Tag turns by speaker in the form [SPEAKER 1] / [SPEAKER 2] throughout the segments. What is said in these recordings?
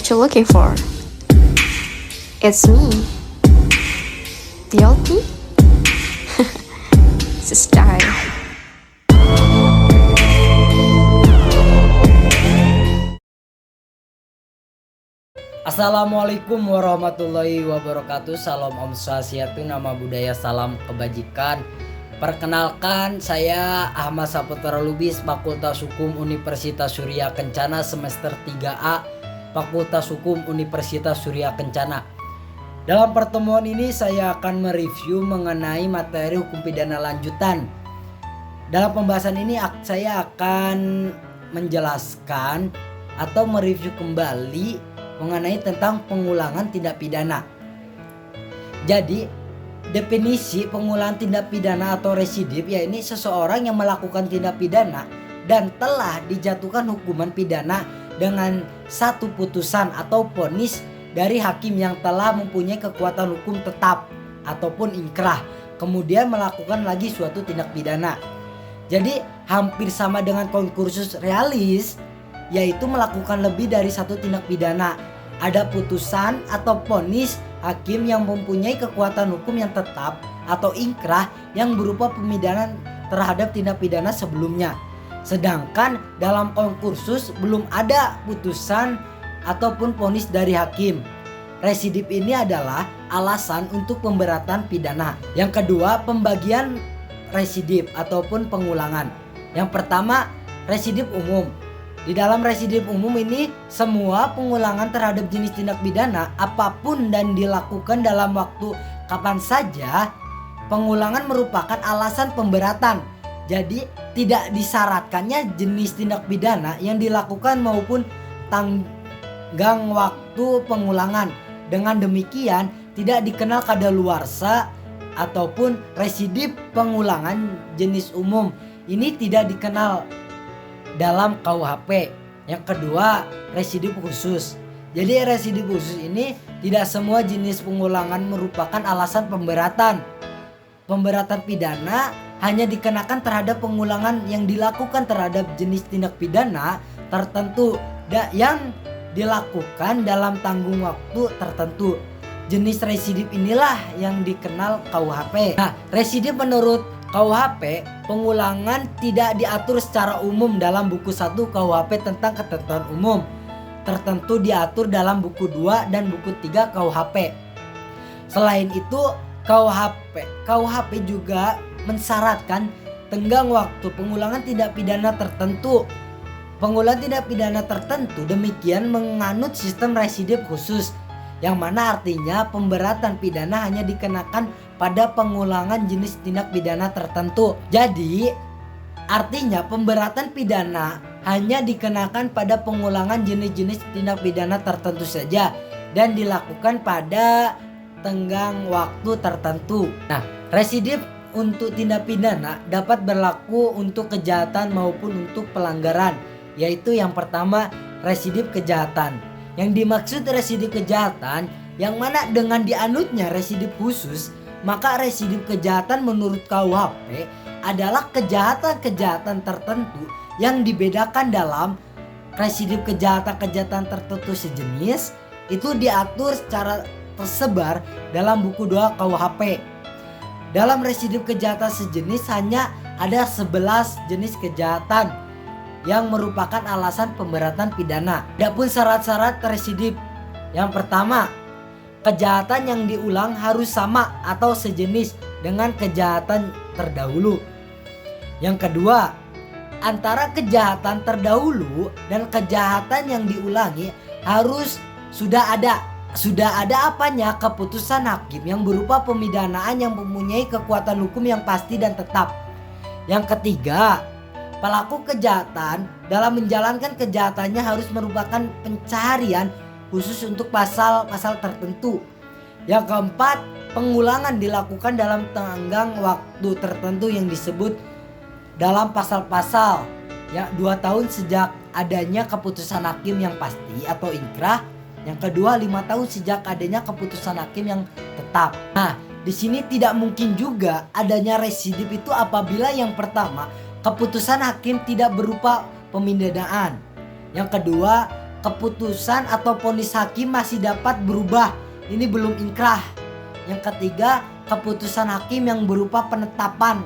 [SPEAKER 1] what you're looking for. It's me, the old me. It's a style.
[SPEAKER 2] Assalamualaikum warahmatullahi wabarakatuh. Salam Om Swastiastu, nama budaya, salam kebajikan. Perkenalkan, saya Ahmad Saputra Lubis, Fakultas Hukum Universitas Surya Kencana, semester 3A, Fakultas Hukum Universitas Surya Kencana. Dalam pertemuan ini saya akan mereview mengenai materi hukum pidana lanjutan. Dalam pembahasan ini saya akan menjelaskan atau mereview kembali mengenai tentang pengulangan tindak pidana. Jadi, definisi pengulangan tindak pidana atau residip yaitu seseorang yang melakukan tindak pidana dan telah dijatuhkan hukuman pidana dengan satu putusan atau vonis dari hakim yang telah mempunyai kekuatan hukum tetap ataupun inkrah, kemudian melakukan lagi suatu tindak pidana. Jadi hampir sama dengan konkursus realis, yaitu melakukan lebih dari satu tindak pidana. Ada putusan atau vonis hakim yang mempunyai kekuatan hukum yang tetap atau inkrah yang berupa pemidanan terhadap tindak pidana sebelumnya. Sedangkan dalam konkursus belum ada putusan ataupun vonis dari hakim. Residip ini adalah alasan untuk pemberatan pidana. Yang kedua, pembagian residip ataupun pengulangan. Yang pertama, residip umum. Di dalam residip umum ini, semua pengulangan terhadap jenis tindak pidana apapun dan dilakukan dalam waktu kapan saja, pengulangan merupakan alasan pemberatan. Jadi tidak disyaratkannya jenis tindak pidana yang dilakukan maupun tenggang waktu pengulangan. Dengan demikian tidak dikenal kadaluarsa ataupun residip pengulangan jenis umum. Ini tidak dikenal dalam KUHP. Yang kedua, residip khusus. Jadi residip khusus ini tidak semua jenis pengulangan merupakan alasan pemberatan. Pemberatan pidana hanya dikenakan terhadap pengulangan yang dilakukan terhadap jenis tindak pidana tertentu yang dilakukan dalam tanggung waktu tertentu. Jenis residip inilah yang dikenal KUHP. Nah, residip menurut KUHP, pengulangan tidak diatur secara umum dalam buku 1 KUHP tentang ketentuan umum. Tertentu diatur dalam buku 2 dan buku 3 KUHP. Selain itu, KUHP juga mensyaratkan tenggang waktu pengulangan tindak pidana tertentu. Pengulangan tindak pidana tertentu demikian menganut sistem residip khusus, yang mana artinya pemberatan pidana hanya dikenakan pada pengulangan jenis tindak pidana tertentu. Jadi artinya pemberatan pidana hanya dikenakan pada pengulangan jenis-jenis tindak pidana tertentu saja dan dilakukan pada tenggang waktu tertentu. Nah, residip untuk tindak pidana dapat berlaku untuk kejahatan maupun untuk pelanggaran, yaitu yang pertama residip kejahatan. Yang dimaksud residip kejahatan yang mana dengan dianutnya residip khusus, maka residip kejahatan menurut KUHP adalah kejahatan-kejahatan tertentu yang dibedakan dalam residip kejahatan-kejahatan tertentu sejenis itu diatur secara tersebar dalam buku 2 KUHP. Dalam residip kejahatan sejenis hanya ada 11 jenis kejahatan yang merupakan alasan pemberatan pidana. Adapun syarat-syarat residip. Yang pertama, kejahatan yang diulang harus sama atau sejenis dengan kejahatan terdahulu. Yang kedua, antara kejahatan terdahulu dan kejahatan yang diulangi harus sudah ada apanya keputusan hakim yang berupa pemidanaan yang mempunyai kekuatan hukum yang pasti dan tetap. Yang ketiga, pelaku kejahatan dalam menjalankan kejahatannya harus merupakan pencarian khusus untuk pasal-pasal tertentu. Yang keempat, pengulangan dilakukan dalam tenggang waktu tertentu yang disebut dalam pasal-pasal 2 tahun sejak adanya keputusan hakim yang pasti atau inkrah. Yang kedua, 5 tahun sejak adanya keputusan hakim yang tetap. Nah, di sini tidak mungkin juga adanya residip itu apabila yang pertama, keputusan hakim tidak berupa pemindanaan. Yang kedua, keputusan atau vonis hakim masih dapat berubah. Ini belum inkrah. Yang ketiga, keputusan hakim yang berupa penetapan.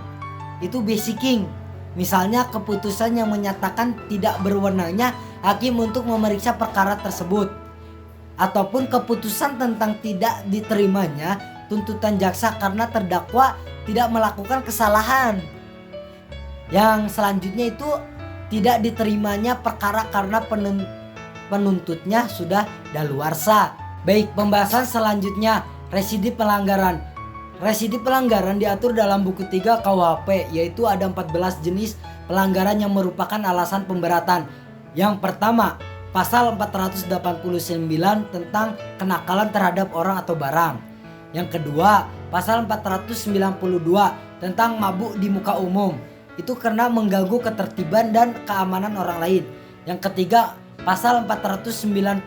[SPEAKER 2] Itu basicking. Misalnya keputusan yang menyatakan tidak berwenangnya hakim untuk memeriksa perkara tersebut. Ataupun keputusan tentang tidak diterimanya tuntutan jaksa karena terdakwa tidak melakukan kesalahan. Yang selanjutnya itu tidak diterimanya perkara karena penuntutnya sudah daluarsa. Baik, pembahasan selanjutnya, residip pelanggaran. Residip pelanggaran diatur dalam buku 3 KUHP, yaitu ada 14 jenis pelanggaran yang merupakan alasan pemberatan. Yang pertama, pasal 489 tentang kenakalan terhadap orang atau barang. Yang kedua, pasal 492 tentang mabuk di muka umum. Itu karena mengganggu ketertiban dan keamanan orang lain. Yang ketiga, pasal 495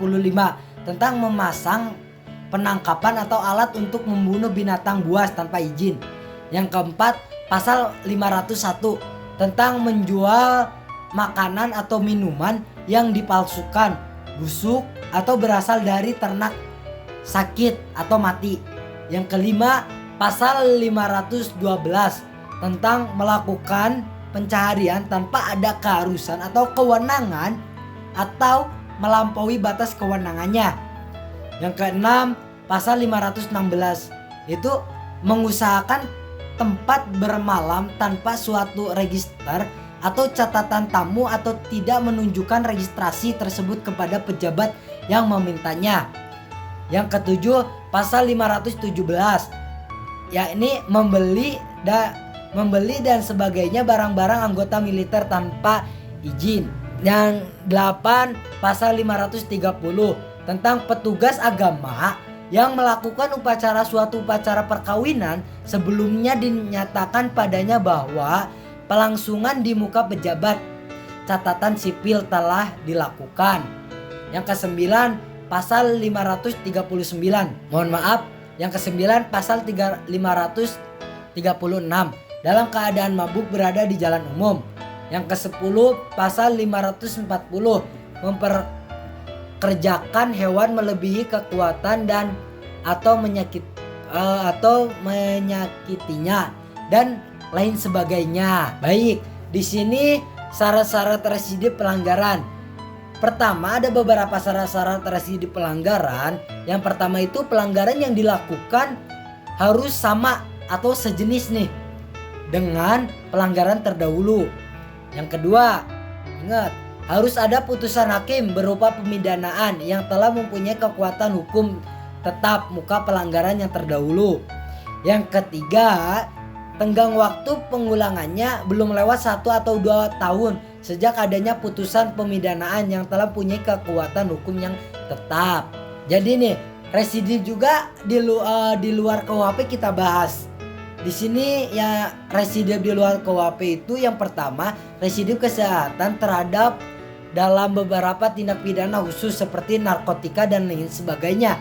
[SPEAKER 2] tentang memasang penangkapan atau alat untuk membunuh binatang buas tanpa izin. Yang keempat, pasal 501 tentang menjual makanan atau minuman yang dipalsukan, busuk atau berasal dari ternak sakit atau mati. Yang kelima, pasal 512 tentang melakukan pencaharian tanpa ada keharusan atau kewenangan atau melampaui batas kewenangannya. Yang keenam, pasal 516 itu mengusahakan tempat bermalam tanpa suatu register atau catatan tamu atau tidak menunjukkan registrasi tersebut kepada pejabat yang memintanya. Yang ketujuh, pasal 517 yakni membeli dan sebagainya barang-barang anggota militer tanpa izin. Yang 8, pasal 530 tentang petugas agama yang melakukan suatu upacara perkawinan sebelumnya dinyatakan padanya bahwa pelangsungan di muka pejabat catatan sipil telah dilakukan. Yang ke-9, pasal 539. Mohon maaf, yang ke-9 pasal 536 dalam keadaan mabuk berada di jalan umum. Yang ke-10 pasal 540 memperkerjakan hewan melebihi kekuatan dan atau menyakitinya dan lain sebagainya. Baik, di sini syarat-syarat residip pelanggaran. Pertama, ada beberapa syarat-syarat residip pelanggaran. Yang pertama itu pelanggaran yang dilakukan harus sama atau sejenis nih dengan pelanggaran terdahulu. Yang kedua, ingat, harus ada putusan hakim berupa pemidanaan yang telah mempunyai kekuatan hukum tetap muka pelanggaran yang terdahulu. Yang ketiga, tenggang waktu pengulangannya belum lewat 1 atau 2 tahun sejak adanya putusan pemidanaan yang telah mempunyai kekuatan hukum yang tetap. Jadi nih, residip juga di luar KUHP kita bahas. Di sini ya, residip di luar KUHP itu yang pertama, residip kesehatan terhadap dalam beberapa tindak pidana khusus seperti narkotika dan lain sebagainya.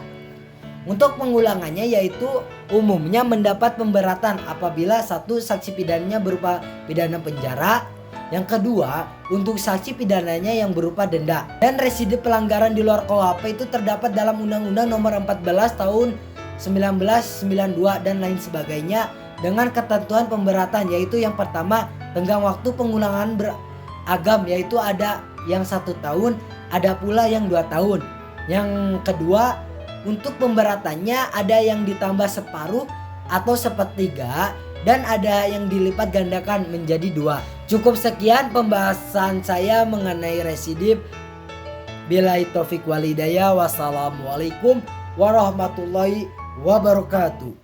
[SPEAKER 2] Untuk pengulangannya yaitu umumnya mendapat pemberatan apabila satu, saksi pidananya berupa pidana penjara. Yang kedua, untuk saksi pidananya yang berupa denda. Dan residip pelanggaran di luar KUHP itu terdapat dalam Undang-Undang Nomor 14 Tahun 1992 dan lain sebagainya dengan ketentuan pemberatan, yaitu yang pertama, tenggang waktu pengulangan beragam, yaitu ada yang 1 tahun, ada pula yang 2 tahun. Yang kedua, untuk pemberatannya ada yang ditambah separuh atau sepertiga dan ada yang dilipat gandakan menjadi 2. Cukup sekian pembahasan saya mengenai residip. Billahi taufik wal hidayah. Wassalamualaikum warahmatullahi wabarakatuh.